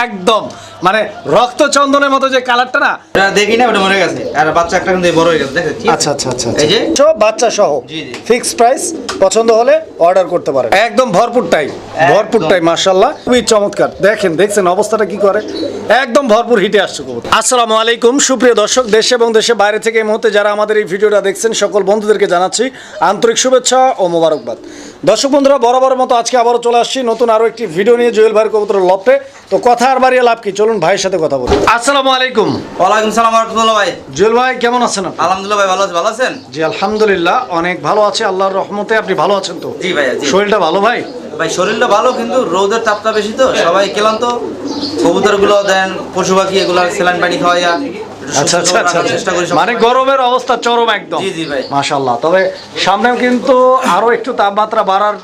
একদম মানে রক্ত চন্দনের মতো যে কালারটা না, এটা দেখি না, ওটা মরে গেছে। আর বাচ্চা একটা কিন্তু বড় হয়ে গেছে, দেখেন। আচ্ছা আচ্ছা আচ্ছা এই যে সব বাচ্চা সহ জি জি ফিক্সড প্রাইস, পছন্দ হলে অর্ডার করতে পারেন। একদম ভরপুরটাই মাশাআল্লাহ, খুবই চমৎকার। দেখছেন অবস্থাটা কি করে, একদম ভরপুর হিটে আসছে কবুতর। আসসালামু আলাইকুম সুপ্রিয় দর্শক, দেশে এবং দেশের বাইরে থেকে এই মুহূর্তে যারা আমাদের এই ভিডিওটা দেখছেন সকল বন্ধুদেরকে জানাচ্ছি আন্তরিক শুভেচ্ছা ও মোবারকবাদ। দর্শক বন্ধুরা, বরাবর মতো আজকে আবারও চলে আসছি নতুন আরো একটি ভিডিও নিয়ে জুয়েল ভাইয়ের কবুতরের লফটে। তো কথা আর বাড়িয়ে লাভ কি, চলুন ভাইয়ের সাথে কথা বলি। আসসালামু আলাইকুম। ওয়ালাইকুম সালাম রাহমাতুল্লাহ। ভাই জুয়েল ভাই কেমন আছেন আপনি? আলহামদুলিল্লাহ ভাই, ভালো আছেন? জি আলহামদুলিল্লাহ অনেক ভালো আছে আল্লাহর রহমতে। আপনি ভালো আছেন তো? জি ভাই, জি। শরীরটা ভালো ভাই? ভাই শরীরটা ভালো, কিন্তু রোদের তাপটা বেশি তো সবাই ক্লান্ত। কবুতরগুলো দেন, পশু পাখি এগুলো স্যালাইন পানি খাওয়াইয়া আচ্ছা আচ্ছা আচ্ছা চেষ্টা করি। মানে গরমের অবস্থা চরম একদম। জি জি ভাই মাশাআল্লাহ। তবে সামনেও কিন্তু আরো একটু তাপমাত্রা বাড়ার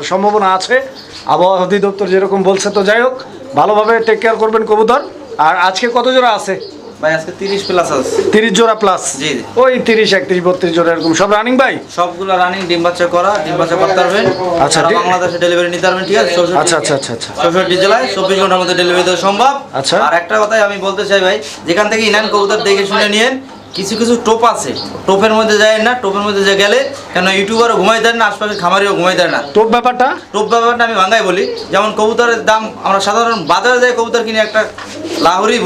সম্ভাবনা আছে, আবহাওয়া অধিদপ্তর যেরকম বলছে। তো যাই হোক, ভালোভাবে টেক কেয়ার করবেন কবুতর। আর আজকে কত জোড়া আছে ভাই? আজকে 30 প্লাস আছে। 30 জোড়া প্লাস? জি জি। ওই 30 31 32 জোড়া এরকম সব রানিং ভাই? সবগুলো রানিং, ডিম বাচ্চা করা, ডিম বাচ্চা করতে পারবেন। আচ্ছা, বাংলাদেশে ডেলিভারি নিতে পারবেন, ঠিক আছে? আচ্ছা আচ্ছা আচ্ছা আচ্ছা 64 জেলায় 24 ঘন্টার মধ্যে ডেলিভারি দেওয়া সম্ভব। আচ্ছা। আর একটা কথাই আমি বলতে চাই ভাই, যেখান থেকে ইনান কবুতর দেখে শুনে নিয়েন। কিছু কিছু টোপ আছে, টোপের মধ্যে যায় না, টোপের মধ্যে যে গেলে কেন ইউটিউবারও ঘুমাই দেয় না, আশপাশের খামারিও ঘুমাই দেয় না। টোপ ব্যাপারটা আমি ভাঙ্গাই বলি। যেমন কবুতরের দাম আমরা সাধারণ বাজারে যাই কবুতর কিনে, একটা লাহোরি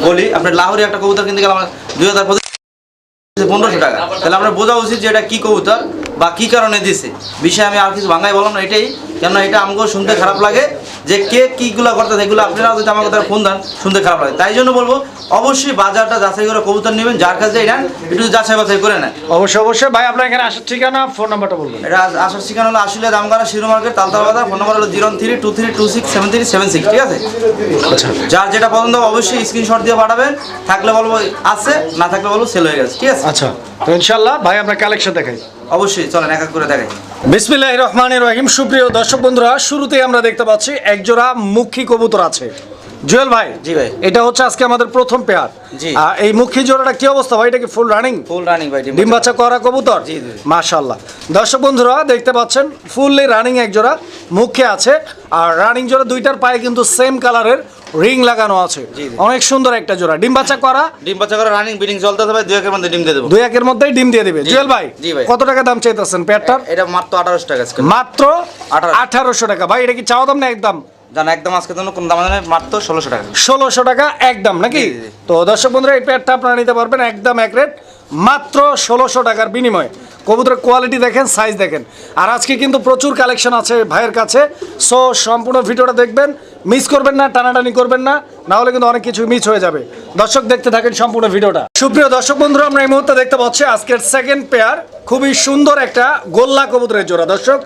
বলি, আপনার লাহোরি একটা কবুতর কিনতে গেলে আমরা 2015 টাকা। তাহলে আমরা বোঝা উচিত যে এটা কি কবুতর বা কি কারণে দিছে। বিষয়ে আমি আর কিছু ভাঙ্গাই বললাম না, এটাই। কেন এটা আমাকেও শুনতে খারাপ লাগে যে কে কীগুলো করতে, এগুলো আপনারা যদি আমাকে তারা ফোন দেন শুনতে খারাপ লাগে। তাই জন্য বলবো অবশ্যই বাজারটা যাচাই করে কবুতর নেবেন, যার কাছে নেন একটু যাচাই বাছাই করে নেন। অবশ্যই ভাই। আপনার এখানে আসার ঠিকানা, ফোন নাম্বারটা বলবেন। এটা আসার ঠিকানা হলো আশুলিয়া দামগাড়া শিরো মার্কেট, তালতলা বাজার। ফোন নাম্বার হলো 0323267376, ঠিক আছে? আচ্ছা, যার যেটা পছন্দ অবশ্যই স্ক্রিনশট দিয়ে পাঠাবেন। থাকলে বলবো আছে, না থাকলে বলবো সেল হয়ে গেছে, ঠিক আছে? আচ্ছা, তো ইনশাআল্লাহ ভাই আপনার কালেকশন দেখাই। অবশ্যই চলেন এক এক করে দেখাই। বিসমিল্লাহির রহমানির রহিম। সুপ্রিয় দর্শক বন্ধুরা, শুরুতেই আমরা দেখতে পাচ্ছি একজোড়া মুখী কবুতর আছে। জুয়েল ভাই, জি ভাই, এটা হচ্ছে আজকে আমাদের প্রথম পেয়ার। জি। এই মুখী জোড়াটা কি অবস্থা ভাই? এটা কি ফুল রানিং? ফুল রানিং ভাই, ডিম বাচ্চা করা কবুতর? জি জি মাশাআল্লাহ। দর্শক বন্ধুরা দেখতে পাচ্ছেন ফুললি রানিং এক জোড়া মুখে আছে। আর রানিং জোড়া দুইটার পায়ে কিন্তু সেম কালারের রিং লাগানো আছে। অনেক সুন্দর একটা জোড়া। ডিম বাচ্চা করা? ডিম বাচ্চা করা রানিং, বিডিং চলতে হবে। 2 একের মধ্যে ডিম দিয়ে দেব। 2 একের মধ্যেই ডিম দিয়ে দিবে। জুয়েল ভাই, জি ভাই, কত টাকা দাম চাইতেছেন পেয়ারটার? এটা মাত্র 1800 টাকা। মাত্র 1800 টাকা ভাই? এটা কি চাওয়া দাম না একদম? জানা একদম, আজকে জন্য কোন দাম জানেন? মাত্র 1600 টাকা। 1600 টাকা একদম নাকি? তো দর্শক বন্ধুরা, এই পেয়ারটা আপনারা নিতে পারবেন একদম এক রেট, মাত্র 1600 টাকার বিনিময়ে। কবুতরের কোয়ালিটি দেখেন, সাইজ দেখেন। আর আজকে কিন্তু প্রচুর কালেকশন আছে ভাইয়ের কাছে। সো সম্পূর্ণ ভিডিওটা দেখবেন, মিস করবেন না, টানাটানি করবেন না, না হলে কিন্তু অনেক কিছু মিস হয়ে যাবে। দর্শক দেখতে থাকেন সম্পূর্ণ ভিডিওটা। সুপ্রিয় দর্শক বন্ধুরা, আমরা এই মুহূর্তে দেখতে পাচ্ছি আজকের সেকেন্ড পেয়ার, খুবই সুন্দর একটা গোল্লা কবুতরের জোড়া। দর্শক,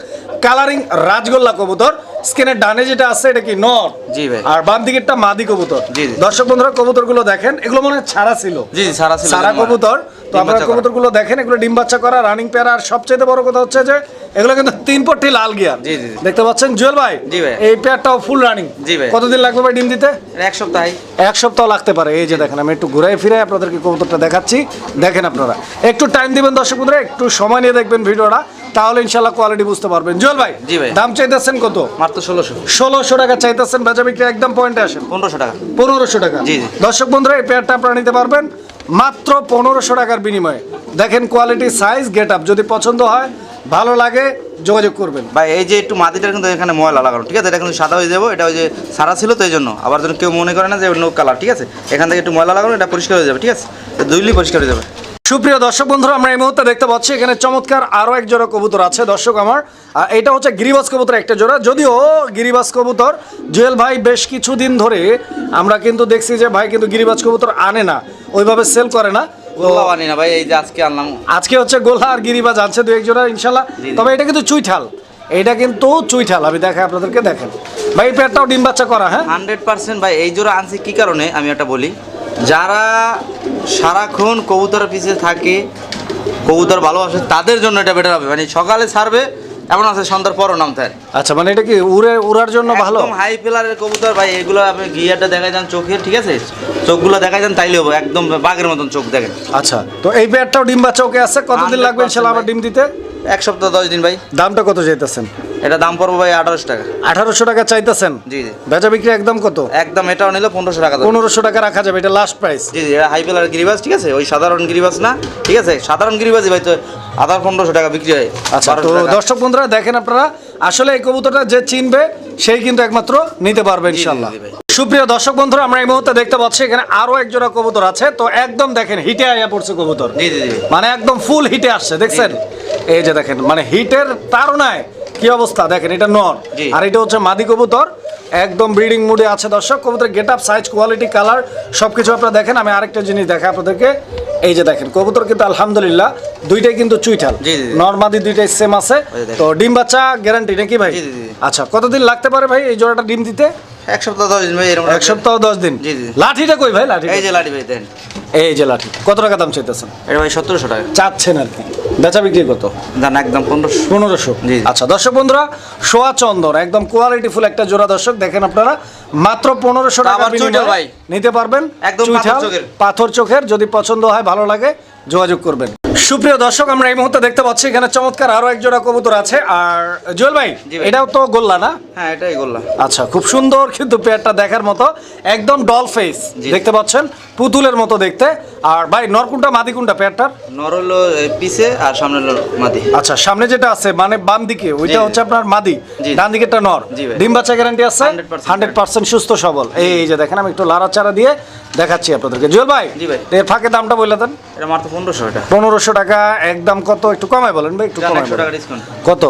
কালারিং রাজগোল্লা কবুতর। স্ক্রিনের ডানে যেটা আছে এটা কি নর? জি ভাই। আর বাম দিকেরটা মাদি কবুতর। জি জি। দর্শক বন্ধুরা, কবুতরগুলো দেখেন, এগুলো মনে হয় ছাড়া ছিল। জি জি, ছাড়া ছিল। সারা কবুতর। তো আপনারা কবুতরগুলো দেখেন, এগুলো ডিম বাচ্চা করা রানিং পেয়ার। আর সবচেয়ে বড় কথা হচ্ছে যে এগুলো কিন্তু 3 পট্টি লাল গিয়ার। জি জি, দেখতে পাচ্ছেন জুয়েল ভাই? জি ভাই। এই পেয়ারটাও ফুল রানিং। জি ভাই। কতদিন লাগবে ভাই ডিম দিতে? 1 সপ্তাহ। 1 সপ্তাহ লাগতে পারে। এই যে দেখেন, আমি একটু ঘুরে ফিরে আপনাদেরকে কবুতরটা দেখাচ্ছি। দেখেন, আপনারা একটু টাইম দিবেন দর্শক বন্ধুরা, একটু সময় নিয়ে দেখবেন ভিডিওটা, তাহলে ইনশাআল্লাহ কোয়ালিটি বুঝতে পারবেন। জুয়েল ভাই, জি ভাই, দাম চাইতেছেন কত? মাত্র 1600। 1600 টাকা চাইতেছেন। বেচা বিক্রি একদম পয়েন্টে আসেন। 1500 টাকা। 1500 টাকা। জি জি। দর্শক বন্ধুরা, এই পেয়ারটা আপনারা নিতে পারবেন মাত্র 1500 টাকার বিনিময়ে। দেখেন কোয়ালিটি, সাইজ, গেট আপ। যদি পছন্দ হয়, ভালো লাগে, যোগাযোগ করবেন ভাই। এই যে একটু মাটিটার কিন্তু এখানে ময়লা লাগানো, ঠিক আছে? এটা কিন্তু সাদা হয়ে যাবো। এটা ওই যে সারা ছিল তো, এই জন্য। আবার যেন কেউ মনে করে না যে অন্য কালার, ঠিক আছে? এখান থেকে একটু ময়লা লাগানো, এটা পরিষ্কার হয়ে যাবে, ঠিক আছে? ধুইলেই পরিষ্কার হয়ে যাবে। সুপ্রিয় দর্শক বন্ধুরা, আমরা এই মুহূর্তে দেখতে পাচ্ছি এখানে চমৎকার আরো এক জোড়া কবুতর আছে। দর্শক আমার, এটা হচ্ছে গিরিবাজ কবুতর একটা জোড়া। যদিও গিরিবাজ কবুতর জুয়েল ভাই বেশ কিছুদিন ধরে আমরা কিন্তু দেখছি যে ভাই কিন্তু গিরিবাজ কবুতর আনে না, ওইভাবে সেল করে না। আনি না ভাই, এই যে আজকে আনলাম। আজকে হচ্ছে গোলা আর গিরিবাজ আনছে 2 এক জোড়া ইনশাল্লাহ। তবে এটা কিন্তু চুইঠাল, এটা কিন্তু চুইঠাল। আমি দেখাই আপনাদেরকে, দেখেন ভাই, এই পেয়ারটাও ডিম বাচ্চা করা। হ্যাঁ, 100% ভাই। এই জোড়া আনছি কি কারণে আমি একটা বলি। যারা সারাক্ষণ কবুতরের পিছে থাকে, কবুতর ভালোবাসে, তাদের জন্য এটা বেটার হবে। মানে সকালে ছাড়বে, এমন আছে সন্ধ্যার পরও নামতে হয়। আচ্ছা, মানে এটা কি উড়ার জন্য ভালো? একদম হাই ফেলারের কবুতর ভাই। এগুলো আপনি গিয়ারটা দেখাই যান চোখের, ঠিক আছে? চোখগুলো দেখাই যান, তাইলে হবে একদম বাঘের মতন চোখ, দেখেন। আচ্ছা, তো এই পেয়ারটাও ডিম বাচ্চা ওকে আছে। কতদিন লাগবে ইনশাআল্লাহ আবার ডিম দিতে? 1 সপ্তাহ 10 দিন ভাই। দামটা কত চাইতেছেন? এটা দাম পড়বে ভাই 1800 টাকা। 1800 টাকা চাইতেছেন? জি জি। বেচা বিক্রি একদম কত? একদম এটাও নিলে 1500 টাকা। 1500 টাকা রাখা যাবে, এটা লাস্ট প্রাইস। জি জি, এটা হাই পেলার গিরিবাজ, ঠিক আছে, ওই সাধারণ গিরিবাজ না, ঠিক আছে, সাধারণ গিরিবাজই ভাই তো 1500 টাকা বিক্রি হয়। আচ্ছা, তো দর্শক বন্ধুরা দেখেন আপনারা, আসলে এই কবুতরটা যে চিনবে সেই কিন্তু একমাত্র নিতে পারবে ইনশাআল্লাহ। জি ভাই। সুপ্রিয় দর্শক বন্ধুরা, আমরা এই মুহূর্তে দেখতে পাচ্ছি এখানে আরো এক জোড়া কবুতর আছে। তো একদম দেখেন হিটে আইয়া পড়ছে কবুতর, জি জি জি। মানে একদম ফুল হিটে আসছে, দেখছেন? এই যে দেখেন, মানে হিটের তাড়নায় কি অবস্থা দেখেন, এটা নর জি। আর এটা হচ্ছে মাদি কবুতর, একদম ব্রিডিং মুডে আছে দর্শক। কবুতর get up, size, quality, colour সবকিছু আপনারা দেখেন। আমি আরেকটা জিনিস দেখাই আপনাদেরকে, এই যে দেখেন কবুতর কিন্তু আলহামদুলিল্লাহ দুইটাই কিন্তু চুইঠাল, জি, জি, জি। নর মাদি দুইটাই সেম আছে। ওই যে দেখেন। তো ডিম বাচ্চা গ্যারান্টি নাকি ভাই? জি, জি, জি। আচ্ছা, কতদিন লাগতে পারে ভাই এই জোড়াটা ডিম দিতে? 1 সপ্তাহ 10 দিন ভাই, এরকম 1 সপ্তাহ 10 দিন। জি, জি। লাঠিটা কই ভাই? লাঠি এই যে লাঠি ভাই দেন, এই যে লাঠি কত টাকা দাম চাইতেছেন? এটা ভাই 1700 টাকা। চাচ্ছেন আর কি, বেচা বিক্রি কত? দাম একদম 1500। 1500। জি, জি। আচ্ছা দর্শক বন্ধুরা, সোয়া চন্দন একদম কোয়ালিটি ফুল একটা জোড়া দর্শক দেখেন আপনারা, মাত্র 1500 টাকা আবার চুইঠাল ভাই। নিতে পারবেন। একদম পাথর চুইঠাল, চোখের। পাথর চোখের, যদি পছন্দ হয় ভালো লাগে যোগাযোগ করবেন। সুপ্রিয় দর্শক, আমরা এই মুহূর্তে দেখতে পাচ্ছি এখানে চমৎকার আরো এক জোড়া কবুতর আছে। আর জুয়েল ভাই, জি ভাই। এটাও তো গোল্লা না? হ্যাঁ, এটাই গোল্লা। আচ্ছা, খুব সুন্দর কিন্তু পেয়ারটা দেখার মতো, একদম ডল ফেস জি। দেখতে পাচ্ছেন, পুতুলের মতো দেখতে। আর ভাই নর কোনটা মাদি কোনটা পেয়ারটার? নর হলো পিছে আর সামনে হলো মাদি। আচ্ছা, সামনে যেটা আছে মানে বাম দিকে ওইটা জি। হচ্ছে আপনার মাদি, জি। ডান দিকেরটা নর। জি ভাই। ডিম বাচ্চা গ্যারান্টি আছে 100% 100% সুস্থ সবল। এই যে দেখেন, আমি একটু লাড়াচাড়া দিয়ে দেখাচ্ছি আপনাদেরকে। জুয়েল ভাই, জি ভাই। এর ফাঁকে দামটা বলে দেন। এটা মাত্র 1500 টাকা। 1500 টাকা একদম। কত একটু কমাই বলেন ভাই, একটু জান, কমাই 100 বলেন। টাকা ডিসকাউন্ট। কত?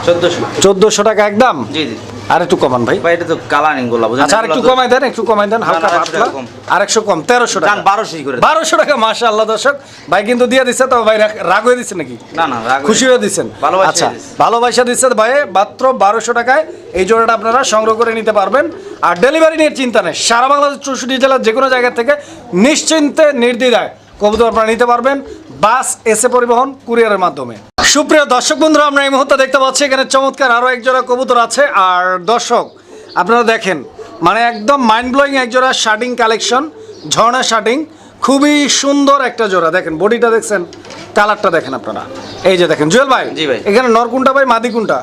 1400। 1400 টাকা একদম। জি জি আর একটু কমান ভাই। ভাই, এটা তো কালারিং গোল্লা, বুঝেন? আচ্ছা, আর একটু কমাই দেন, একটু কমাই দেন হালকা না, 100 পাতলা। টাকা কম। আর 100 কম, 1300 টাকা। জান 1200 করে। 1200 টাকা, মাশাআল্লাহ দর্শক। ভাই কিন্তু দিয়ে দিচ্ছে তো ভাই, রাগ হয়ে দিচ্ছে নাকি? না না, রাগ খুশি হয়ে দিচ্ছেন? ভালোবাসা আচ্ছা, দিচ্ছে। ভালোবাসা দিচ্ছে ভাই। মাত্র 1200 টাকায় এই জোড়াটা আপনারা সংগ্রহ করে নিতে পারবেন। আর ডেলিভারি নিয়ে চিন্তা নেই, সারা বাংলাদেশ 64 জেলার যে কোনো জায়গা থেকে নিশ্চিন্তে নির্দ্বিধায় কবুতর আপনারা নিতে পারবেন, বাস, এসে পরিবহন, কুরিয়ারের মাধ্যমে। সুপ্রিয় দর্শক বন্ধুরা, আমরা এই মুহূর্তে দেখতে পাচ্ছি এখানে চমৎকার আরো এক জোড়া কবুতর আছে। আর দর্শক আপনারা দেখেন, মানে একদম মাইন্ড ব্লোয়িং এক জোড়া শার্টিং কালেকশন, ঝর্ণা শার্টিং, খুবই সুন্দর একটা জোড়া। দেখেন বডিটা দেখছেন, কালারটা দেখেন আপনারা। এই যে দেখেন জুয়েল ভাই, জি ভাই। এখানে নর কোনটা ভাই, মাদি কোনটা?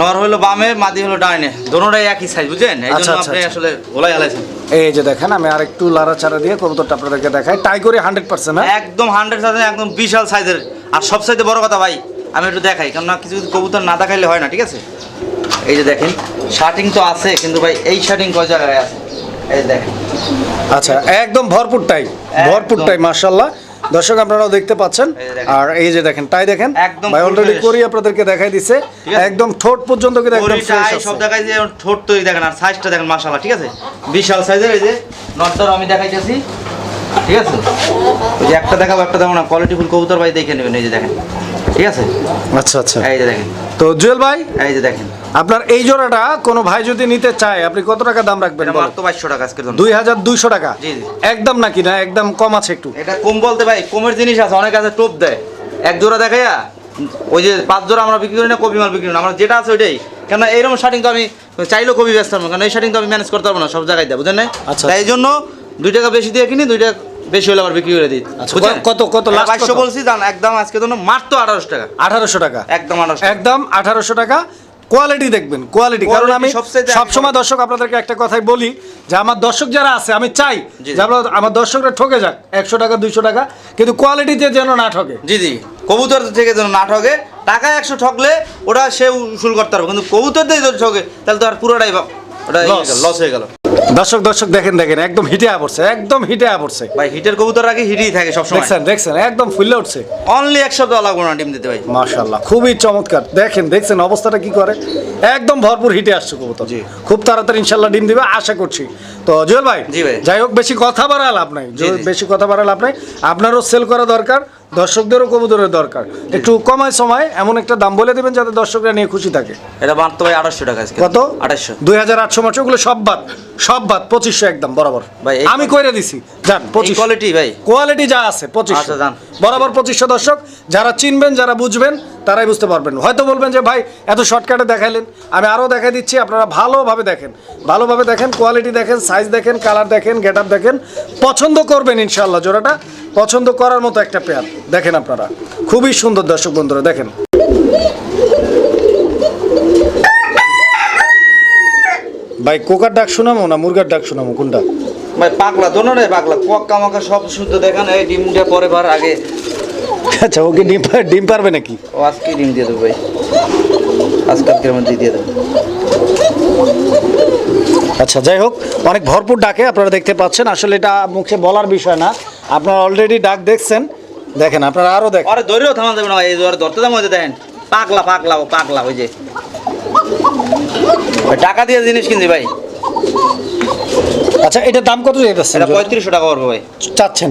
নর হলো বামে, মাদি হলো ডাইনে, দোনোটাই একই সাইজ, বুঝেন? এই আচ্ছা, জন্য আচ্ছা, আপনি আচ্ছা। আসলে গোলাই হালাইছেন। এই যে দেখেন, আমি আর একটু লাড়াচাড়া দিয়ে কবুতরটা আপনাদেরকে দেখাই, টাই করে 100%। হ্যাঁ, একদম 100% একদম বিশাল সাইজের। আর সবচাইতে বড় কথা ভাই, আমি একটু দেখাই, কেননা কিছু কিছু কবুতর না দেখাইলে হয় না, ঠিক আছে? এই যে দেখেন, শার্টিং তো আছে, কিন্তু ভাই এই শার্টিং কয় জায়গায় আছে? এই দেখেন। আচ্ছা, একদম ভরপুরটাই, ভরপুরটাই মাশাআল্লাহ। দর্শক আপনারাও দেখতে পাচ্ছেন। এই যে দেখেন। আর এই যে দেখেন টাই দেখেন, একদম ভাই full অলরেডি fresh। করি আপনাদেরকে দেখাই দিছে, ঠিক আছে। একদম ঠোঁট পর্যন্ত কিন্তু একদম পরিটা, ফ্রেশ এই সব আছে। দেখাই যে ঠোঁট তৈরি দেখেন, আর সাইজটা দেখেন মাশাআল্লাহ, ঠিক আছে? বিশাল সাইজের। এই যে নটটার আমি দেখাইতেছি, ঠিক আছে? ওই যে একটা দেখাবো, একটা দেখাবো না, কোয়ালিটি ফুল কবুতর ভাই দেখে নেবেন। এই যে দেখেন, ঠিক আছে? আচ্ছা আচ্ছা। এই যে দেখেন, তো জুয়েল ভাই, এই যে দেখেন, আপনার এই জোড়াটা কোনো ভাই যদি নিতে চায় আপনি কত টাকা দাম রাখবেন? এটা মাত্র 2200 টাকা আজকের জন্য। 2200 টাকা জি, জি। একদম নাকি না একদম কম আছে একটু? এটা কম বলতে ভাই, কমের জিনিস আছে, অনেক আছে টোপ দেয়। এক জোড়া দেখাইয়া ওই যে 5 জোড়া আমরা বিক্রি করি না, কপি মাল বিক্রি করি না, আমরা যেটা আছে ওইটাই। কেন এরকম শার্টিং তো আমি চাইলেও কপি ব্যস্ত পারবো, কারণ এই শার্টিং তো আমি ম্যানেজ করতে পারবো না সব জায়গায় দেয়, বুঝেন না? আচ্ছা। তাই এই জন্য 2 টাকা বেশি দিয়ে কিনি, 2 টাকা বেশি হলে আবার বিক্রি করে দিই। আচ্ছা, বুঝছেন? কত last 2200 কত? বলছি, জান একদম আজকের জন্য মাত্র 1800 টাকা। 1800 টাকা একদম 1800 টাকা। একদম 1800 টাকা। কোয়ালিটি দেখবেন, কোয়ালিটি। কারণ Quality আমি সবচাইতে সবসময় দর্শক আপনাদেরকে একটা কথাই বলি যে আমার দর্শক যারা আছে আমি চাই জি। যে আমার দর্শকরা ঠকে যাক 100 টাকা 200 টাকা, কিন্তু কোয়ালিটিতে যেন না ঠকে। জি জি, কবুতর থেকে যেন না ঠকে। টাকা 100 ঠকলে ওটা সে উসুল করতে পারবে, কিন্তু কবুতর দিয়ে যদি ঠকে তাহলে তো আর পুরোটাই ওটা লস হয়ে গেল। দর্শক দেখেন একদম হিটে পড়ছে, একদম হিটে পড়ছে ভাই হিটের কবুতর আগে হিটেই থাকে সবসময়। দেখছেন একদম ফুলে উঠছে। অনলি 1 সপ্তাহ লাগবে না ডিম দিতে ভাই। মাশাআল্লাহ, খুবই চমৎকার। দেখছেন অবস্থাটা কি করে, একদম ভরপুর হিটে আসছে কবুতর। জি। খুব তাড়াতাড়ি ইনশাআল্লাহ ডিম দিবে আশা করছি। তো জুয়েল ভাই, জি ভাই। যাই হোক বেশি কথা বাড়াল লাভ নাই, জি, জি। বেশি কথা বাড়াল লাভ নাই। আপনারও সেল করা দরকার, দর্শকদেরও কবুতরের দরকার। একটু কমায় সময় এমন একটা দাম বলে দিবেন যাতে দর্শকরা নিয়ে খুশি থাকে। এটা মাত্র ভাই 800 টাকা আজকে। কত? 2800। 2800 মাত্র, ওগুলো সব বাদ 2500 একদম বরাবর ভাই, এই আমি কইরে দিছি। জান এই 2500 কোয়ালিটি ভাই। কোয়ালিটি যা আছে 2500 আচ্ছা, যান। বরাবর 2500। দর্শক যারা চিনবেন, যারা বুঝবেন তারাই বুঝতে পারবেন। হয়তো বলবেন যে ভাই এত শর্টকাটে দেখাইলেন, আমি আরও দেখাই দিচ্ছি। আপনারা ভালোভাবে দেখেন, কোয়ালিটি দেখেন, সাইজ দেখেন, কালার দেখেন, গেট আপ দেখেন, পছন্দ করবেন ইনশাআল্লাহ। জোড়াটা পছন্দ করার মতো একটা পেয়ার। দেখেন আপনারা খুবই সুন্দর দর্শক বন্ধুরা, দেখেন ভাই কোকার ডাক শোনামো না মুরগার ডাক শোনামো কোনটা? ভাই পাগলা দোনোটাই পাগলা, পক্কা মাকা সব শুদ্ধ দেখান। এই ডিমটা পরে বার আগে। আচ্ছা ওকে ডিম পারবে নাকি? ও আজকে ডিম দিয়ে দেবো ভাই, আজকালকের মধ্যে দিয়ে দেবো। আচ্ছা যাই হোক, অনেক ভরপুর ডাকে আপনারা দেখতে পাচ্ছেন। আসলে এটা মুখে বলার বিষয় না, আপনারা অলরেডি ডাক দেখছেন। দেখেন আপনারা আরও দেখেন। আরে ধরেও থামান যাবে না ভাই, এই ধরতে দাম হইতে দেখেন। পাগলা পাগলা ও পাগলা, ওই যে টাকা দিয়ে জিনিস কিনছি ভাই। আচ্ছা এটার দাম কত যেতেছে? এটা 3500 টাকা পড়বে ভাই। চাচ্ছেন?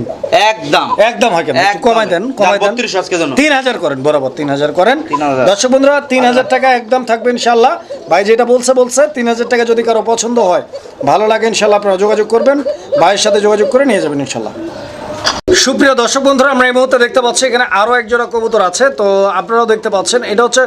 একদম একদম হয় কেন? একটু কমাই দেন, কমাই দেন। 3200 আজকে জন্য 3000 করেন, বরাবর 3000 করেন। 3000 দর্শক বন্ধুরা 3000 টাকা একদম থাকবে ইনশাআল্লাহ। ভাই যেটা বলছে 3000 টাকা যদি কারো পছন্দ হয়, ভালো লাগে ইনশাআল্লাহ আপনারা যোগাযোগ করবেন, ভাইয়ের সাথে যোগাযোগ করে নিয়ে যাবেন ইনশাআল্লাহ। সুপ্রিয় দর্শক বন্ধুরা, আমরা এই মুহূর্তে দেখতে পাচ্ছি এখানে আরো এক জোড়া কবুতর আছে। তো আপনারাও দেখতে পাচ্ছেন, এটা হচ্ছে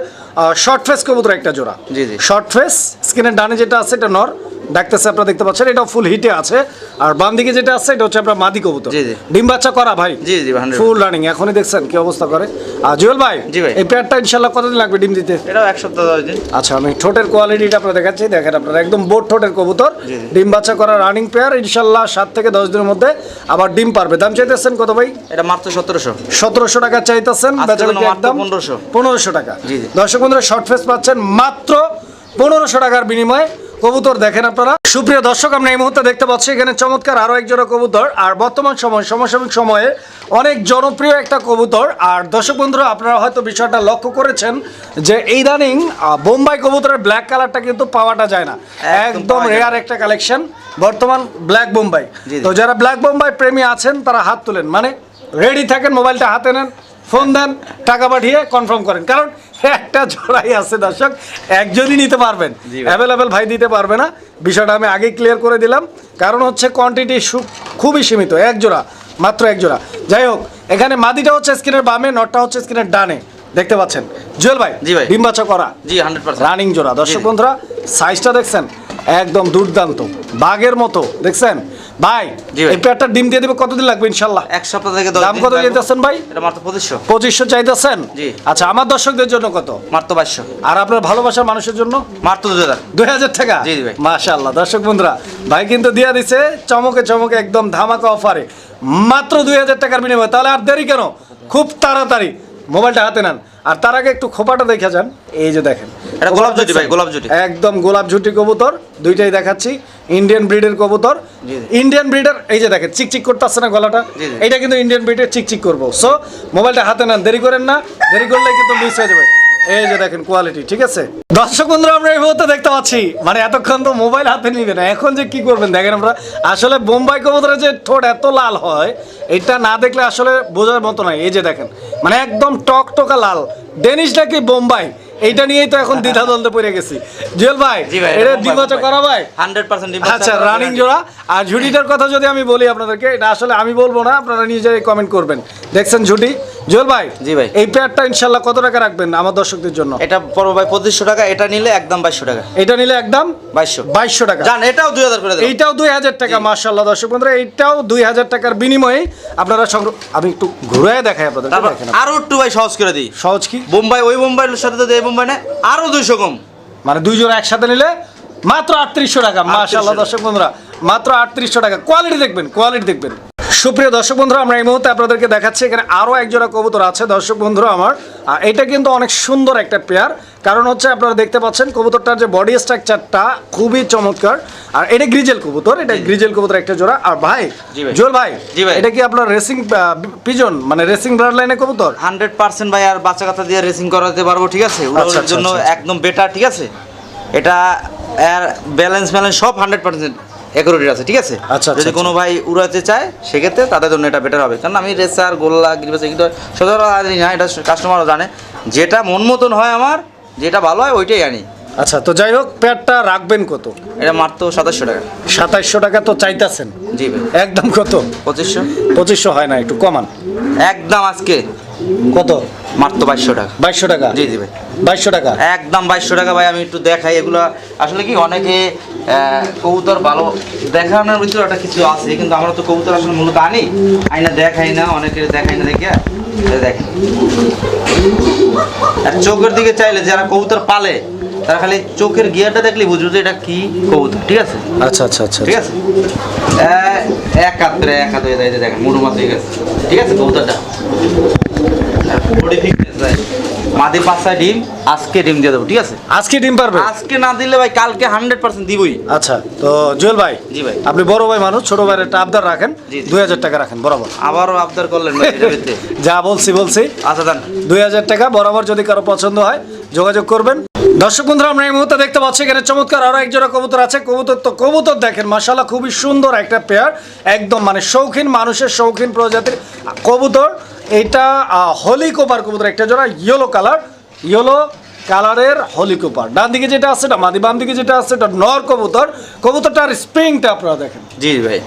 শর্ট ফেস কবুতর একটা জোড়া। জি জি, শর্ট ফেস। স্ক্রিনের ডানে যেটা আছে এটা নর ডাকতেছে, আপনারা দেখতে পাচ্ছেন। এটা ফুল হিটে আছে। আর বাম দিকে যেটা আছে এটা হচ্ছে আপনার মাদি কবুতর। জি জি, ডিম বাচ্চা করা ভাই। জি জি, 100 ফুল রানিং। এখনই দেখছেন কি অবস্থা করে। আর জুয়েল ভাই, জি ভাই, এই পেয়ারটা ইনশাআল্লাহ কতদিন লাগবে ডিম দিতে? এটাও এক সপ্তাহ 10 দিন। আচ্ছা আমি ঠোঁটের কোয়ালিটিটা আপনারা দেখাচ্ছি, দেখেন আপনারা একদম বোট ঠোঁটের কবুতর, ডিম বাচ্চা করা রানিং পেয়ার। ইনশাআল্লাহ 7 থেকে 10 দিনের মধ্যে আবার ডিম পারবে। দাম চাইতেছেন কত ভাই? এটা মাত্র 1700। 1700 টাকা চাইতেছেন, বেচাবেচি একদম 1500 টাকা। দর্শক বন্ধুরা শর্ট ফেস পাচ্ছেন মাত্র 1500 টাকার বিনিময়ে কবুতর। দেখেন আপনারা সুপ্রিয় দর্শক, আমরা এই মুহূর্তে দেখতে পাচ্ছি এখানে চমৎকার আরো এক জোড়া কবুতর। আর বর্তমান সময় সমসাময়িক সময়ে অনেক জনপ্রিয় একটা কবুতর। আর দর্শক বন্ধুরা আপনারা হয়তো বিষয়টা লক্ষ্য করেছেন যে ইদানিং বোম্বাই কবুতরের ব্ল্যাক কালারটা কিন্তু পাওয়াটা যায় না, একদম রেয়ার একটা কালেকশন বর্তমান ব্ল্যাক বোম্বাই। তো যারা ব্ল্যাক বোম্বাই প্রেমী আছেন তারা হাত তুলেন, মানে রেডি থাকেন, মোবাইলটা হাতে নেন, ফোন দেন, টাকা পাঠিয়ে কনফার্ম করেন। কারণ একটা জোড়াই আছে দর্শক, একজনই নিতে পারবেন, অ্যাভেলেবেল ভাই দিতে পারবে না। বিষয়টা আমি আগেই ক্লিয়ার করে দিলাম, কারণ হচ্ছে কোয়ান্টিটি খুবই সীমিত, এক জোড়া, মাত্র এক জোড়া। যাই হোক, এখানে মাদিটা হচ্ছে স্ক্রিনের বামে, নটটা হচ্ছে স্ক্রিনের ডানে, দেখতে পাচ্ছেন। জুয়েল ভাই, জি ভাই, ডিম বাচ্চা করা, জি 100% রানিং জোড়া। দর্শক বন্ধুরা সাইজটা দেখছেন, একদম দুর্দান্ত, বাঘের মতো দেখছেন ভাই। এই পেয়ারটা ডিম দিয়ে দেবে কতদিন লাগবে ইনশাআল্লাহ? এক সপ্তাহ থেকে 10 দিন। দাম কত চাইতেছেন ভাই? এটা মাত্র 2500। 2500 চাইতেছেন? জি। আচ্ছা আমার দর্শকদের জন্য কত? মাত্র 2200। আর আপনার ভালোবাসার মানুষের জন্য মাত্র 2000। 2000 টাকা? জি ভাই, মাশাআল্লাহ। দর্শক বন্ধুরা ভাই কিন্তু দিয়া দিছে চমকে চমকে একদম ধামাকা অফারে মাত্র 2000 টাকার বিনিময়ে। তাহলে আর দেরি কেন, খুব তাড়াতাড়ি মোবাইলটা হাতে নেন। আর তার আগে একটু খোপাটা দেখে যান, এই যে দেখেন, এটা গোলাপ জুটি ভাই, গোলাপ জুটি, একদম গোলাপ ঝুটি কবুতর। দুইটাই দেখাচ্ছি, ইন্ডিয়ান ব্রিডের কবুতর। ইন্ডিয়ান ব্রিডের, এই যে দেখেন চিকচিক করতেছে না গলাটা, এটা কিন্তু ইন্ডিয়ান ব্রিডের চিকচিক করবো। সো মোবাইলটা হাতে নেন, দেরি করেন না, দেরি করলে কিন্তু মিস হয়ে যাবে। এই যে দেখেন কোয়ালিটি, ঠিক আছে দর্শক বন্ধুরা, আমরা এই মুহূর্তে দেখতে পাচ্ছি, মানে এতক্ষণ তো মোবাইল হাতে নিবে না, এখন যে কি করবেন দেখেন আমরা। আসলে বোম্বাই কবুতরের যে ঠোঁট এত লাল হয়, এটা না দেখলে আসলে বোঝার মতো নয়। এই যে দেখেন, মানে একদম টকটকা লাল, ডেনিশ নাকি বোম্বাই, এইটা নিয়েই তো এখন দ্বিধা দ্বন্দ্বে পড়ে গেছি। জুয়েল ভাই, এটা ডিম বাচ্চা করা ভাই 100% ডিম বাচ্চা। আচ্ছা রানিং জোড়া। আর ঝুটিটার কথা যদি আমি বলি আপনাদেরকে, এটা আসলে আমি বলবো না, আপনারা নিজেই কমেন্ট করবেন। দেখছেন ঝুটি? জুয়েল ভাই, জি ভাই, এই পেয়ারটা ইনশাআল্লাহ কত টাকা রাখবেন আমার দর্শকদের জন্য? এটা পড়বে ভাই 2500 টাকা। এটা নিলে একদম 2200 টাকা। এটা নিলে একদম 2200 টাকা। জান, এটাও 2000 করে দেব। এইটাও 2000 টাকা। মাশাআল্লাহ দর্শক বন্ধুরা, এইটাও 2000 টাকার বিনিময়ে আপনারা আমি একটু ঘুরে দেখাই আপনাদের। দেখেন আরো একটু ভাই সহজ করে দিই। সহজ কি? বোম্বাই, ওই বোম্বাইয়ের সাথে যদি এই বোম্বাই না আরো 200 কম, মানে দুই জোড়া একসাথে নিলে মাত্র 3800 টাকা। মাশাআল্লাহ দর্শক বন্ধুরা, মাত্র 3800 টাকা। কোয়ালিটি দেখবেন, কোয়ালিটি দেখবেন। সুপ্রিয় দর্শক বন্ধুরা, আমরা এই মুহূর্তে আপনাদেরকে দেখাচ্ছি এখানে আরও এক জোড়া কবুতর আছে দর্শক বন্ধুরা আমার। এটা কিন্তু অনেক সুন্দর একটা পেয়ার, কারণ হচ্ছে আপনারা দেখতে পাচ্ছেন কবুতরটার যে বডি স্ট্রাকচারটা খুবই চমৎকার। আর এটা গ্রিজেল কবুতর, এটা গ্রিজেল কবুতর একটা জোড়া। আর ভাই জুয়েল ভাই, এটা কি আপনার রেসিং পিজন, মানে রেসিং ব্লাড লাইনের কবুতর? 100% ভাই। আর বাচ্চা কাচ্চা দিয়ে রেসিং করাতে পারবো, ঠিক আছে, ওর জন্য একদম বেটার, ঠিক আছে। এটা এর ব্যালেন্স সব 100% একুরেট আছে, ঠিক আছে। যদি কোনো ভাই উড়াতে চায় সেক্ষেত্রে তাদের জন্য এটা বেটার হবে। কারণ আমি রেসার, গোল্লা, গ্রিবাস এগুলো সচরাচর না, এটা কাস্টমারও জানে। যেটা মন মতন হয় আমার, যেটা ভালো হয় ওইটাই আনি। আচ্ছা, তো যাই হোক, পেয়ারটা রাখবেন কত? এটা মাত্র 2700 টাকা। 2700 টাকা তো চাইতেছেন? জি ভাই। একদম কত? 2500। 2500 হয় না, একটু কমান। একদম আজকে কত? মাত্র 2200 টাকা। 2200 টাকা? জি জি ভাই, 2200 টাকা, একদম 2200 টাকা ভাই। আমি একটু দেখাই, এগুলো আসলে কি অনেকে কবুতর ভালো দেখানোর ভিতরে একটা কিছু আছে, কিন্তু আমরা তো কবুতর আসলে মূলত আনি আইনা দেখাই না, অনেকে দেখাই না, দেখে দেখেন চোখের দিকে চাইলে যারা কবুতর পালে তারা খালি চোখের গিয়ারটা দেখলে বুঝবে যে এটা কি কবুতর, ঠিক আছে? আচ্ছা আচ্ছা আচ্ছা ঠিক আছে, এক হাত করে এক হাত হয়ে যায়, দেখেন মুড়ো মাছ হয়ে গেছে, ঠিক আছে কবুতরটা। বডি ফিটনেস ভাই, মাদি 5-6 ডিম, আজকে ডিম দিয়ে দেবো, ঠিক আছে? আজকে ডিম পারবে? আজকে না দিলে ভাই কালকে 100% দিবই। আচ্ছা, তো জুয়েল ভাই, জি ভাই, আপনি বড় ভাই মানুষ, ছোট ভাইয়ের একটা আবদার রাখেন, জি, জি। 2000 টাকা রাখেন বরাবর। আবারও আবদার করলেন ভাই এটার ভিতরে। যা বলছি আচ্ছা দেন 2000 টাকা বরাবর, যদি কারো পছন্দ হয় যোগাযোগ করবেন। দর্শক বন্ধুরা, আমরা এই মুহূর্তে দেখতে পাচ্ছি এখানে চমৎকার আরো এক জোড়া কবুতর আছে। কবুতর দেখেন মাশাআল্লাহ, খুবই সুন্দর একটা পেয়ার, একদম মানে শৌখিন মানুষের শৌখিন প্রজাতির কবুতর। এইটা হলিকোপার কবুতর একটা জোড়া, ইয়েলো কালারের হলিকোপার। ডান দিকে যেটা আছে এটা মাদি, বাম দিকে যেটা আছে এটা নর কবুতর। কবুতরটার স্প্রিংটা আপনারা দেখেন। জি ভাই,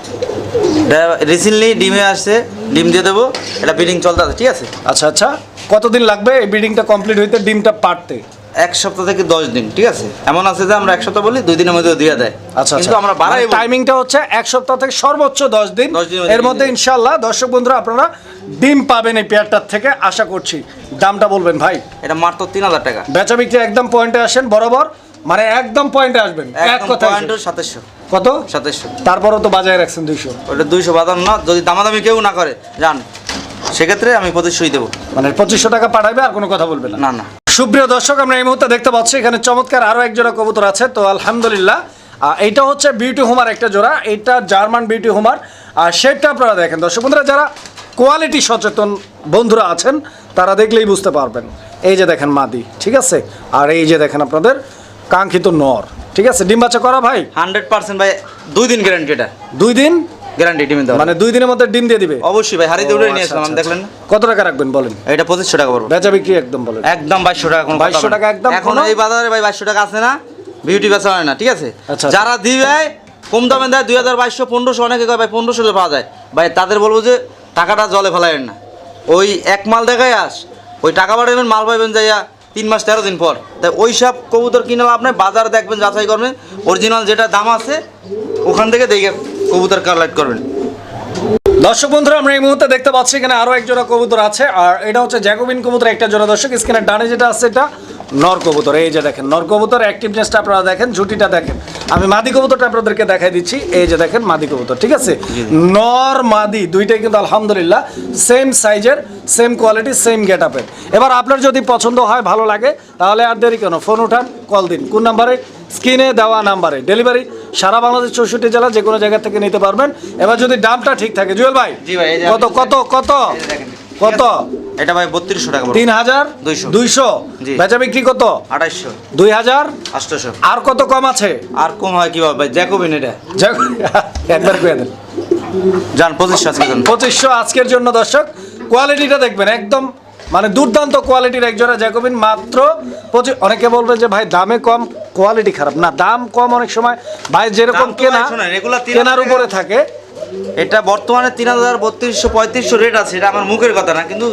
রিসেন্টলি ডিমে আসছে, ডিম দিয়ে দেবো, এটা ব্রিডিং চলতে আছে, ঠিক আছে? আচ্ছা আচ্ছা, কতদিন লাগবে এই ব্রিডিংটা কমপ্লিট হইতে, ডিমটা পারতে? 1 সপ্তাহ থেকে 10 দিন, ঠিক আছে? এমন আছে যে আমরা 1 সপ্তাহ বলি 2 দিনের মধ্যে দিয়ে দেয়। আচ্ছা, কিন্তু আমরা বাড়াই টাইমিংটা হচ্ছে 1 সপ্তাহ থেকে সর্বোচ্চ 10 দিন। 10 দিনের এর মধ্যে ইনশাআল্লাহ দর্শক বন্ধুরা আপনারা ডিম পাবেন এই পেয়ারটার থেকে, আশা করছি। দামটা বলবেন ভাই? এটা মাত্র 3000 টাকা। বেচা বিক্রি একদম পয়েন্টে আসেন বরাবর, মানে একদম পয়েন্টে আসবেন, এক কথা। পয়েন্ট 2700। কত? 2700। তারপরও তো বাজায় রাখছেন 200। ওটা 200 বাদাম না, যদি দামাদামি কেউ না করে জান, সেক্ষেত্রে আমি 2500 দেবো। মানে 2500 টাকা পাঠাবে, আর কোনো কথা বলবে না? না না। সুপ্রিয় দর্শক, আমরা এই মুহূর্তে দেখতে পাচ্ছি এখানে চমৎকার আরো এক জোড়া কবুতর আছে। তো আলহামদুলিল্লাহ, এইটা হচ্ছে বিউটি হোমার একটা জোড়া, এইটা জার্মান বিউটি হোমার। আর শেপটা আপনারা দেখেন দর্শক বন্ধুরা, যারা কোয়ালিটি সচেতন বন্ধুরা আছেন তারা দেখলেই বুঝতে পারবেন। এই যে দেখেন মাদি, ঠিক আছে, আর এই যে দেখেন আপনাদের কাঙ্ক্ষিত নর, ঠিক আছে। ডিম বাচ্চা করা ভাই 100% ভাই, 2 দিন গ্যারান্টি। এটা 2 দিন গ্যারান্টি ডিম দেওয়া, মানে 2 দিনের মধ্যে ডিম দিয়ে দিবে? অবশ্যই ভাই, হারিয়ে উড়ে নিয়ে আসলাম, আচ্ছা, দেখলেন না? কত টাকা রাখবেন বলেন? এটা 2500 টাকা পড়বে। বেচা বিক্রি একদম বলেন? একদম 2200 টাকা। কোনো 2200 টাকা একদম। এখন এই বাজারে ভাই 2200 টাকা আছে না, বিউটি বেচা হয় না, ঠিক আছে? আচ্ছা। যারা দিবে কম দামে দেয় 2200 1500, অনেকে কয় ভাই 1500 পাওয়া যায়, ভাই তাদের বলবো যে টাকাটা জলে ফেলায়েন না। ওই এক মাল দেখায় ওই টাকা পাঠাবেন, মাল পাইবেন যাইয়া 3 মাস 13 দিন পর। তাই ওই সব কবুতর কিনে আপনি বাজার দেখবেন, যাচাই করবেন, অরিজিনাল যেটা দাম আছে ওখান থেকে দেখে কবুতর কালেক্ট করবেন। দর্শক বন্ধুরা, আমরা এই মুহূর্তে দেখতে পাচ্ছি এখানে আরো এক জোড়া কবুতর আছে, আর এটা হচ্ছে জ্যাকোবিন কবুতর একটা জোড়া। দর্শক স্ক্রিনের ডানে যেটা আছে এটা নর কবুতর। এই যে দেখেন নর কবুতর, অ্যাক্টিভনেসটা আপনারা দেখেন, ঝুটিটা দেখেন। আমি মাদি কবুতরটা আপনাদেরকে দেখাই দিচ্ছি। এই যে দেখেন মাদি কবুতর, ঠিক আছে। নর মাদি দুইটাই কিন্তু আলহামদুলিল্লাহ সেম সাইজের, সেম কোয়ালিটি, সেম গেট আপের। এবার আপনার যদি পছন্দ হয়, ভালো লাগে, তাহলে আর দেরি কেন, ফোন উঠান, কল দিন। কোন নাম্বারে? স্ক্রিনে দেওয়া নাম্বারে। ডেলিভারি সারা বাংলাদেশ 64 জেলা, যে কোনো জায়গা থেকে নিতে পারবেন। এবার যদি দামটা ঠিক থাকে জুয়েল ভাই, জি ভাই, এই যে কত কত কত কত? এটা ভাই 3200 টাকা পড়বে। 3200। জি। বেচা বিক্রি কত? 2800। 2000। 800। আর কত কম আছে? আর কম হয় কিভাবে ভাই, জ্যাকোবিন এটা একবার করে দেন। জান 2500 আজকের জন্য। 2500 আজকের জন্য। দর্শক কোয়ালিটিটা দেখবেন, একদম মানে দুর্দান্ত কোয়ালিটির একজোড়া জ্যাকোবিন, মাত্র 25। অনেকে বলবেন যে ভাই দামে কম, কোয়ালিটি খারাপ। না, দাম কম অনেক সময় ভাই যেরকম কেনার উপরে থাকে। এটা বর্তমানে 3000, 3200, 3500 রেট আছে, এটা আমার মুখের কথা না, কিন্তু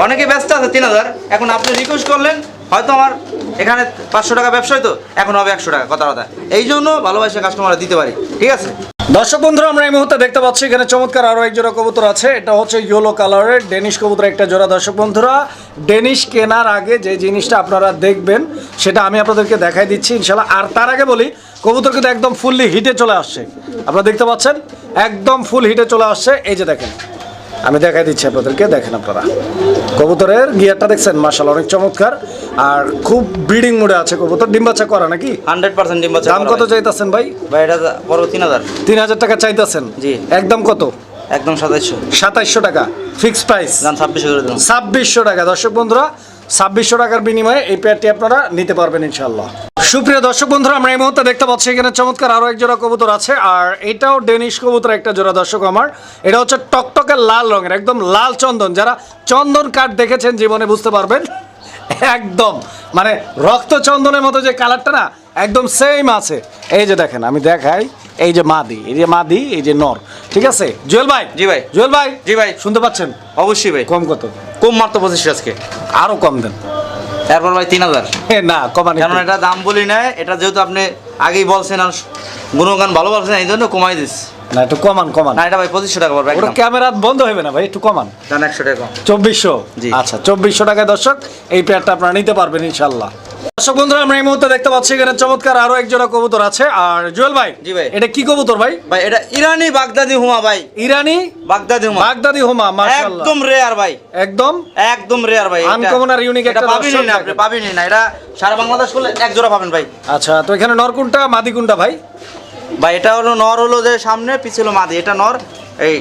অনেকে ব্যস্ত আছে 3000। এখন আপনি রিকোয়েস্ট করলেন, হয়তো আমার এখানে 500 টাকা ব্যবসায়, তো এখন হবে 100 টাকা, কথা। এই জন্য ভালোবাসা কাস্টমার দিতে পারি, ঠিক আছে? দর্শক বন্ধুরা, আমরা এই মুহূর্তে দেখতে পাচ্ছি এখানে চমৎকার আরো এক জোড়া কবুতর আছে। এটা হচ্ছে ইয়েলো কালারের ডেনিশ কবুতর একটা জোড়া। দর্শক বন্ধুরা, ডেনিশ কেনার আগে যে জিনিসটা আপনারা দেখবেন সেটা আমি আপনাদেরকে দেখাই দিচ্ছি ইনশাল্লাহ। আর তার আগে বলি, কবুতর কিন্তু একদম ফুললি হিটে চলে আসছে, আপনারা দেখতে পাচ্ছেন, একদম ফুল হিটে চলে আসছে। এই যে দেখেন, আমি দেখাই দিচ্ছি আপনাদেরকে, দেখেন আপনারা কবুতরের গিয়ারটা দেখছেন, মাশাআল্লাহ অনেক চমৎকার, আর খুব ব্রিডিং মোডে আছে কবুতর। ডিম বাচ্চা করা নাকি? 100% ডিম বাচ্চা। দাম কত চাইতেছেন ভাই? ভাই এটা বড় 3000। 3000 টাকা চাইতেছেন? জি। একদম কত? একদম 2700। 2700 টাকা ফিক্স প্রাইস। জান 2600 করে দিলাম। 2600 টাকা। দর্শক বন্ধুরা, 2600 টাকার বিনিময়ে এই পেয়ারটি আপনারা নিতে পারবেন ইনশাআল্লাহ। সুপ্রিয় দর্শক বন্ধুরা, আমরা এই মুহূর্তে দেখতে পাচ্ছি এখানে চমৎকার আরো এক জোড়া কবুতর আছে, আর এটাও ডেনিশ কবুতর একটা জোড়া। দর্শক আমার, এটা হচ্ছে টকটকে লাল রঙের, একদম লাল চন্দন। যারা চন্দন কাঠ দেখেছেন জীবনে বুঝতে পারবেন, একদম মানে রক্ত চন্দনের মতো যে কালারটা না, একদম সেম আছে। এই যে দেখেন, আমি দেখাই, এই যে মাদি, এই যে মাদি, এই যে নর, ঠিক আছে। জুয়েল ভাই। জি ভাই। জুয়েল ভাই। জি ভাই। শুনতে পাচ্ছেন? অবশ্যই ভাই। কম কত? কম মাত্র 2500 আজকে। আরো কম দেন। তারপর ভাই 3000। না কমানি, কারণ এটা দাম বলি না, এটা যেহেতু আপনি আগেই বলছেন আর গুণগান ভালো বলছেন, এই জন্য কমাই দিচ্ছি। না একটু কমান। না এটা ভাই 2500 টাকা পড়বে ওটা একদম। ক্যামেরা বন্ধ হবে না ভাই, একটু কমান। জান 100 টাকা কম। 2400। জি। আচ্ছা 2400 টাকায় দর্শক এই পেয়ারটা আপনারা নিতে পারবেন ইনশাআল্লাহ। দর্শক বন্ধুরা আমরা এই মুহূর্তে দেখতে পাচ্ছি এখানে চমৎকার আরো এক জোড়া কবুতর আছে। আর জুয়েল ভাই, জি ভাই, এটা কি কবুতর ভাই? ভাই এটা ইরানি বাগদাদি হুমা ভাই, ইরানি বাগদাদি হুমা, বাগদাদি হুমা, মাশাআল্লাহ একদম রেয়ার ভাই, একদম রেয়ার ভাই, আনকমন আর ইউনিক একটা পাবেনই না, আপনি পাবেনই না, এটা সারা বাংলাদেশ করলে এক জোড়া পাবেন ভাই। আচ্ছা, তো এখানে নর কোনটা মাদি কোনটা ভাই? ভাই এটা হলো নর, হলো যে সামনে, পিছে হলো মাদি, এটা নর, এই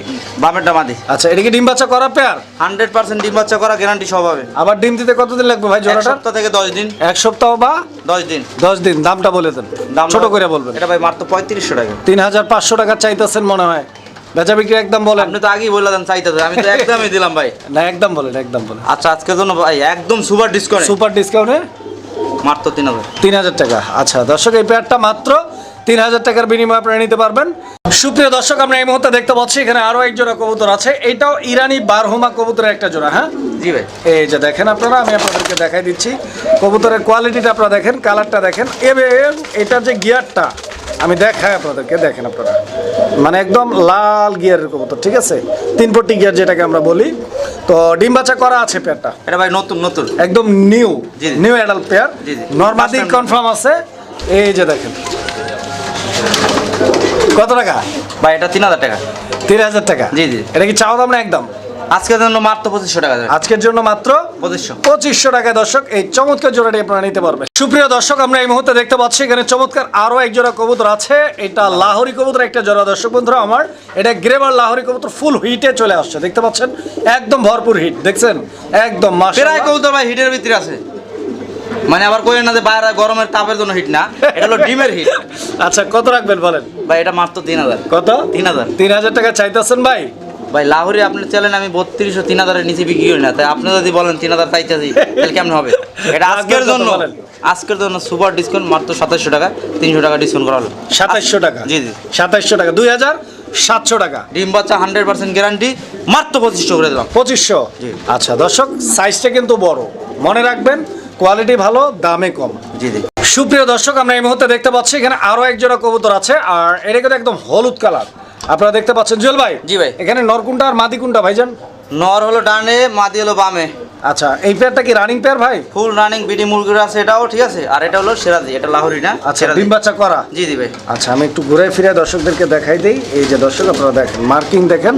বামেরটা মাদি। আচ্ছা, এটা কি ডিম বাচ্চা করা পেয়ার? 100% ডিম বাচ্চা করা গ্যারান্টি সব হবে। আবার ডিম দিতে কতদিন লাগবে ভাই এক জোড়াটা? সপ্তাহ থেকে 10 দিন। এক সপ্তাহ বা 10 দিন। 10 দিন। দামটা বলে দেন, দাম ছোট করে বলবেন। এটা ভাই মাত্র 3500 টাকা। 3500 টাকা চাইতেছেন মনে হয়। বেচা বিক্রি একদম বলেন। আপনি তো আগেই বলে দেন চাইতে, আমি তো একদমই দিলাম ভাই। না, একদম বলেন, একদম বলেন। আচ্ছা, আজকের জন্য ভাই একদম সুপার ডিসকাউন্ট, সুপার ডিসকাউন্টে মাত্র 3000 টাকা। আচ্ছা দর্শক, এই পেয়ারটা মাত্র 3000 টাকার বিনিময়ে আপনারা নিতে পারবেন। সুপ্রিয় দর্শক, আমরা এই মুহূর্তে দেখতে পাচ্ছি এখানে আরো এক জোড়া কবুতর আছে। এটাও ইরানি বারহুমা কবুতরের একটা জোড়া। হ্যাঁ জি ভাই, এই যে দেখেন আপনারা, আমি আপনাদেরকে দেখাই দিচ্ছি কবুতরের কোয়ালিটিটা। আপনারা দেখেন, কালারটা দেখেন, এটার যে গিয়ারটা আমি দেখাই আপনাদেরকে, দেখেন আপনারা, মানে একদম লাল গিয়ারের কবুতর, ঠিক আছে, 3 পট্টি গিয়ার যেটাকে আমরা বলি। তো ডিম বাচ্চা করা আছে পেয়ারটা, এটা ভাই নতুন নতুন একদম নিউ অ্যাডাল্ট পেয়ার, জি জি, নরমাদি কনফার্ম আছে। এই যে দেখেন, কত টাকা ভাই? এটা 3000 টাকা। 3000 টাকা? জি জি। এটা কি চাওয়া দাম না একদম? আজকের জন্য মাত্র 2500 টাকা। আজকের জন্য মাত্র 2500 টাকা দর্শক এই চমৎকার জোড়াটি আপনারা নিতে পারবেন। সুপ্রিয় দর্শক, আমরা এই মুহূর্তে দেখতে পাচ্ছি এখানে চমৎকার আরো এক জোড়া কবুতর আছে। এটা লাহোরি কবুতর একটা জোড়া দর্শক বন্ধুরা আমার। এটা গ্রেবার লাহোরি কবুতর, ফুল হিটে চলে আসছে, দেখতে পাচ্ছেন, একদম ভরপুর হিট, দেখছেন, একদম মাশাআল্লাহ। প্রায় কবুতর ভাই হিটের ভিতরে আছে, মানে আবার কই না যে বাইরে গরমের তাপের জন্য হিট না, এটা হলো ডিমের হিট। আচ্ছা, কত রাখবেন বলেন? ভাই এটা মাত্র 3000। কত? 3000 টাকা চাইতেছেন ভাই? ভাই লাহোরি আপনি চলেন, আমি 3200 3000 এর নিচে বিক্রি করি না, তাই আপনি যদি বলেন 3000 চাইতেছি, তাহলে কেমন হবে? এটা আজকের জন্য সুপার ডিসকাউন্ট, মাত্র 2700 টাকা, 300 টাকা ডিসকাউন্ট করা হলো। 2700 টাকা? জি জি, 2700 টাকা, 2700 টাকা। ডিম বাচ্চা 100% গ্যারান্টি, মাত্র 2500 করে দিলাম। 2500? জি। আচ্ছা দর্শক, সাইজটা কিন্তু বড়, মনে রাখবেন, কোয়ালিটি ভালো, দামে কম। জি জি। সুপ্রিয় দর্শক, আমরা এই মুহূর্তে দেখতে পাচ্ছি এখানে আরো এক জোড়া কবুতর আছে। আর এটা কিন্তু একদম হলুদ কালার, আপনারা দেখতে পাচ্ছেন। জুয়েল ভাই, জি ভাই, এখানে নরকুন্ডা আর মাদি কোনটা ভাইজান? নর হলো ডানে, মাদি হলো বামে। আচ্ছা, এই পেয়ারটা কি রানিং পেয়ার ভাই? ফুল রানিং বিডি মুরগির আছে, এটাও ঠিক আছে। আর এটা হলো সেরাজি, এটা লাহোরি না। আচ্ছা, ডিম বাচ্চা করা? জি জি ভাই। আচ্ছা, আমি একটু ঘুরে ফিরে দর্শকদেরকে দেখাই দেই। এই যে দর্শক, আপনারা দেখেন, মার্কিং দেখেন,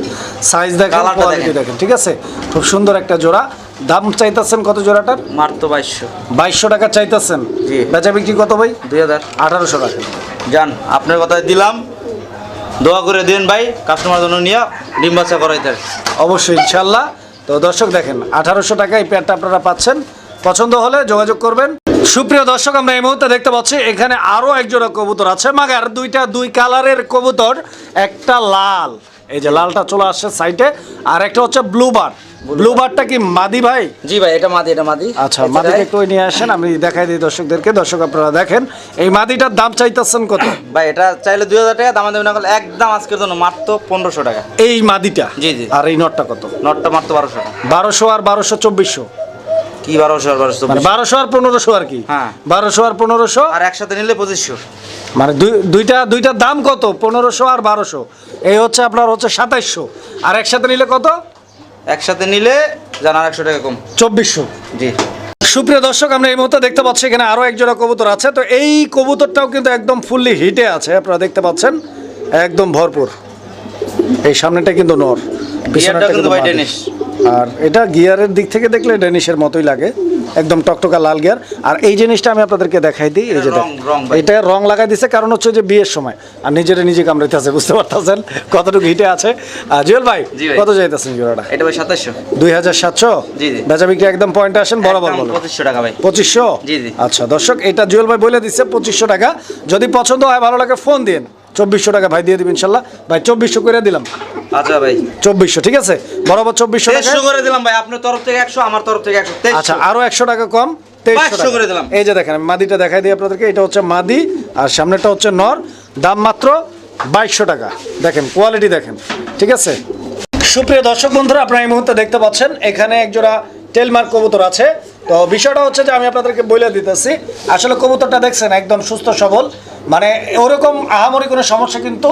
সাইজ দেখেন, কোয়ালিটি দেখেন, ঠিক আছে, খুব সুন্দর একটা জোড়া। দাম চাইতেছেন কত জোড়াটার? মাত্র 2200। 2200 টাকা চাইতেছেন? জি। বেচা বিক্রি কত ভাই? 2000। 1800 টাকা। যান, আপনার কথা দিলাম, দোয়া করে দিন ভাই, কাস্টমার জন্য নিয়ে ডিম বাচ্চা করাইতে। অবশ্যই, ইনশাল্লাহ। তো দর্শক দেখেন, 1800 টাকায় এই পেয়ারটা আপনারা পাচ্ছেন। পছন্দ হলে যোগাযোগ করবেন। সুপ্রিয় দর্শক, আমরা এই মুহূর্তে দেখতে পাচ্ছি এখানে আরো এক জোড়া কবুতর আছে, মাগার দুই কালারের কবুতর, একটা লাল, এই যে লালটা চলে আসছে সাইডে, আর একটা হচ্ছে ব্লু বারটা কি মাদি ভাই? জি ভাই, এটা মাদি, এটা মাদি। আচ্ছা, মাদিকে একটু নিয়ে আসেন, আমি দেখাই দিই দর্শকদেরকে। দর্শক আপনারা দেখেন, এই মাদিটার দাম চাইতেছেন কত ভাই? এটা চাইলে 2000 টাকা, দাম দেবেন না, একদম আজকের জন্য মাত্র 1500 টাকা। এই মাদিটা? জি জি। আর এই নটটা কত? নটটা মাত্র 1200 টাকা। 1200 আর 1200 2400? কি 1200 আর 1200? মানে 1200 আর 1500 আর কি? হ্যাঁ, 1200 আর 1500, আর একসাথে নিলে 2500। মানে দুইটার দাম কত? 1500 আর 1200, এই হচ্ছে আপনার হচ্ছে 2700। আর একসাথে নিলে কত? একসাথে নিলে জান আর 100 টাকা কম, 2400। জি। সুপ্রিয় দর্শক, আমরা এই মুহূর্তে দেখতে পাচ্ছি এখানে আরো এক জোড়া কবুতর আছে। তো এই কবুতরটাও কিন্তু একদম ফুললি হিটে আছে, আপনারা দেখতে পাচ্ছেন, একদম ভরপুর। এই সামনেটা কিন্তু নর, পিছনেরটা কিন্তু ভাই মাদি। ডেনিশ। আর এটা গিয়ারের দিক থেকে দেখলে ডেনিশের মতোই লাগে, একদম টকটকা লাল গিয়ার। আর এই জিনিসটা আমি আপনাদেরকে দেখাই দিই, এই যে এটা রং লাগাই দিছে, কারণ হচ্ছে যে বিয়ের সময়, আর নিজে কামড়াইতে আছে, বুঝতে পারতেছেন কতটুকু হিটে আছে। জুয়েল ভাই, কত চাইতেছেন জোড়াটা? এটা ভাই 2700। 2700? জি জি। বেচা বিক্রি একদম পয়েন্টে আসেন, বরাবর বলো। 2500 টাকা ভাই। 2500? জি জি। আচ্ছা দর্শক, এটা জুয়েল ভাই বলে দিচ্ছে 2500 টাকা। যদি পছন্দ হয়, ভালো লাগে, ফোন দিন। 2400 টাকা ভাই দিয়ে দিবেন ইনশাল্লাহ। ভাই 2400 করে দিলাম। আচ্ছা ভাই, 2400, ঠিক আছে, বরাবর 2400 টাকা 2300 করে দিলাম ভাই, আপনার তরফ থেকে 100, আমার তরফ থেকে 100। আচ্ছা, আরো 100 টাকা কম, 2300 করে দিলাম। এই যে দেখেন, আমি মাদিটা দেখাই দিই আপনাদেরকে, এটা হচ্ছে মাদি, আর সামনেটা হচ্ছে নর। দাম মাত্র 2200 টাকা। দেখেন, কোয়ালিটি দেখেন, ঠিক আছে। সুপ্রিয় দর্শক বন্ধুরা, আপনারা এই মুহূর্তে দেখতে পাচ্ছেন এখানে এক জোড়া টেলমার্ক কবুতর আছে। তো বিষয়টা হচ্ছে যে আমি আপনাদেরকে বলে দিতেছি, আসলে কবুতরটা দেখছেন একদম সুস্থ সবল, মানে ওরকম আহামরি কোনো সমস্যা কিন্তু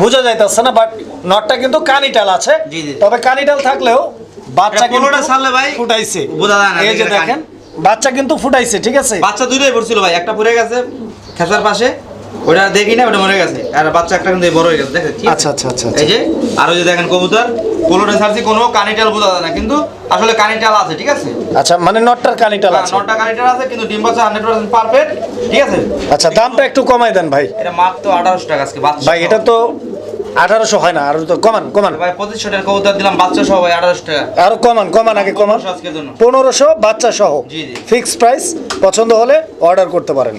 বোঝা যাইতেছে না। বাট নটটা কিন্তু কানিটাল আছে, তবে কানিটাল থাকলেও বাচ্চা কিন্তু ছাড়লে ভাই ফুটাইছে, বোঝা যায় না। এই যে দেখেন, বাচ্চা কিন্তু ফুটাইছে, ঠিক আছে? বাচ্চা দুটোই পড়ছিল ভাই, একটা পড়ে গেছে খেসার পাশে, ওটা দেখি না, ওটা মরে গেছে, আর বাচ্চা একটা কিন্তু এই বড় হয়ে গেছে দেখেন। আচ্ছা আচ্ছা আচ্ছা এই যে আর ওই যে দেখেন কবুতর কোলোটে ছাড়ছি, কোনো কানিটাল বোঝা যায় না, কিন্তু আসলে কানিটাল আছে, ঠিক আছে? আচ্ছা, মানে নটটার কানিটাল আছে। নটা কানিটাল আছে, কিন্তু ডিম বাচ্চা 100% পারফেক্ট, ঠিক আছে? আচ্ছা, দামটা একটু কমাই দেন ভাই। এটা মাত্র 1800 টাকা আজকে বাচ্চা। ভাই এটা তো 1800 হয় না, আর তো কমান কমান। ভাই 2500 টাকা কবুতর দিলাম বাচ্চা সহ ভাই, 1800 টাকা। আরো কমান কমান, আগে কমান। 1500 আজকের জন্য। 1500 বাচ্চা সহ, জি জি। Fixed price. পছন্দ হলে অর্ডার করতে পারেন।